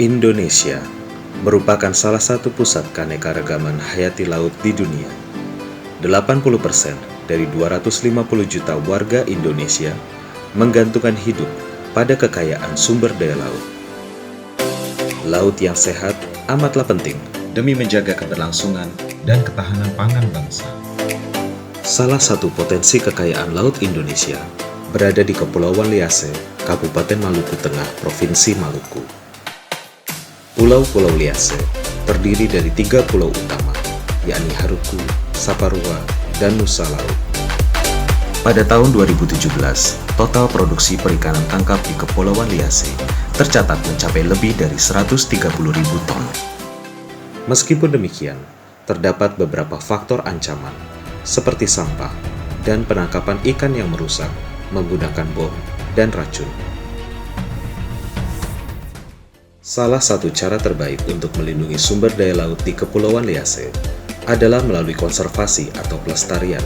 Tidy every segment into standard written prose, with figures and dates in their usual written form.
Indonesia merupakan salah satu pusat keanekaragaman hayati laut di dunia. 80% dari 250 juta warga Indonesia menggantungkan hidup pada kekayaan sumber daya laut. Laut yang sehat amatlah penting demi menjaga keberlangsungan dan ketahanan pangan bangsa. Salah satu potensi kekayaan laut Indonesia berada di Kepulauan Liase, Kabupaten Maluku Tengah, Provinsi Maluku. Pulau-Pulau Liase terdiri dari 3 pulau utama, yakni Haruku, Saparua, dan Nusa Laut. Pada tahun 2017, total produksi perikanan tangkap di Kepulauan Liase tercatat mencapai lebih dari 130.000 ton. Meskipun demikian, terdapat beberapa faktor ancaman, seperti sampah dan penangkapan ikan yang merusak menggunakan bom dan racun. Salah satu cara terbaik untuk melindungi sumber daya laut di Kepulauan Liase adalah melalui konservasi atau pelestarian.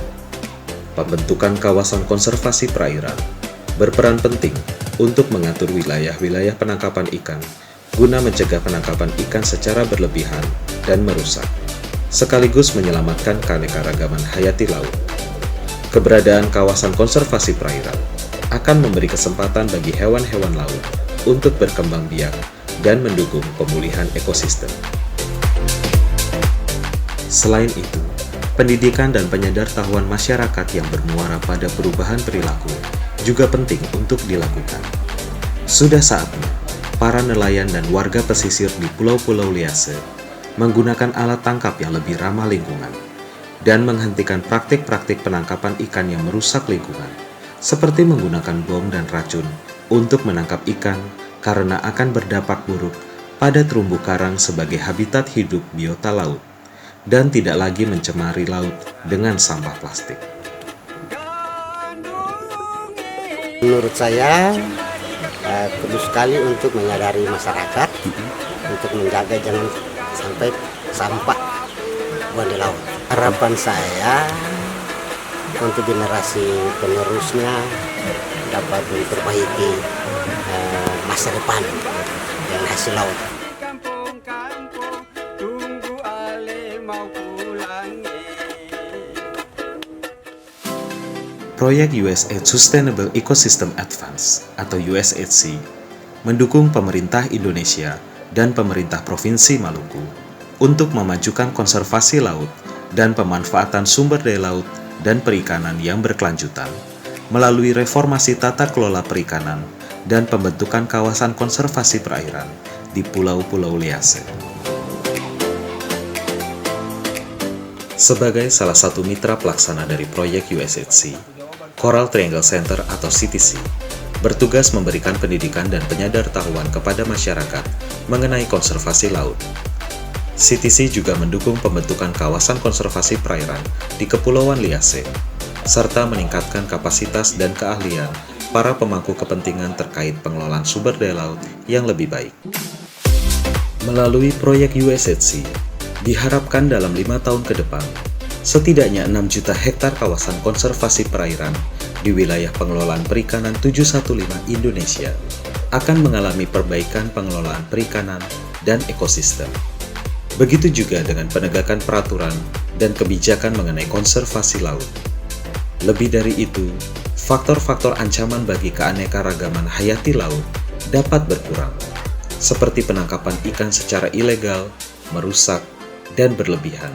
Pembentukan kawasan konservasi perairan berperan penting untuk mengatur wilayah-wilayah penangkapan ikan guna mencegah penangkapan ikan secara berlebihan dan merusak, sekaligus menyelamatkan keanekaragaman hayati laut. Keberadaan kawasan konservasi perairan akan memberi kesempatan bagi hewan-hewan laut untuk berkembang biak dan mendukung pemulihan ekosistem. Selain itu, pendidikan dan penyadartahuan masyarakat yang bermuara pada perubahan perilaku juga penting untuk dilakukan. Sudah saatnya para nelayan dan warga pesisir di Pulau-Pulau Liase menggunakan alat tangkap yang lebih ramah lingkungan dan menghentikan praktik-praktik penangkapan ikan yang merusak lingkungan, seperti menggunakan bom dan racun untuk menangkap ikan karena akan berdampak buruk pada terumbu karang sebagai habitat hidup biota laut dan tidak lagi mencemari laut dengan sampah plastik. Menurut saya perlu sekali untuk menyadari masyarakat untuk menjaga jangan sampai sampah buang di laut. Harapan saya untuk generasi penerusnya dapat memperbaiki masa depan yang hasil laut. Proyek USAID Sustainable Ecosystem Advance atau USAID mendukung pemerintah Indonesia dan pemerintah Provinsi Maluku untuk memajukan konservasi laut dan pemanfaatan sumber daya laut dan perikanan yang berkelanjutan melalui reformasi tata kelola perikanan dan pembentukan kawasan konservasi perairan di Pulau-Pulau Liase. Sebagai salah satu mitra pelaksana dari proyek USAID, Coral Triangle Center atau CTC bertugas memberikan pendidikan dan penyadartahuan kepada masyarakat mengenai konservasi laut. CTC juga mendukung pembentukan kawasan konservasi perairan di Kepulauan Liase, serta meningkatkan kapasitas dan keahlian para pemangku kepentingan terkait pengelolaan sumber daya laut yang lebih baik. Melalui proyek USAID, diharapkan dalam 5 tahun ke depan, setidaknya 6 juta hektar kawasan konservasi perairan di wilayah pengelolaan perikanan 715 Indonesia akan mengalami perbaikan pengelolaan perikanan dan ekosistem. Begitu juga dengan penegakan peraturan dan kebijakan mengenai konservasi laut. Lebih dari itu, faktor-faktor ancaman bagi keanekaragaman hayati laut dapat berkurang, seperti penangkapan ikan secara ilegal, merusak, dan berlebihan,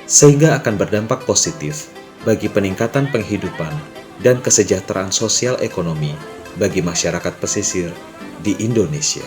sehingga akan berdampak positif bagi peningkatan penghidupan dan kesejahteraan sosial ekonomi bagi masyarakat pesisir di Indonesia.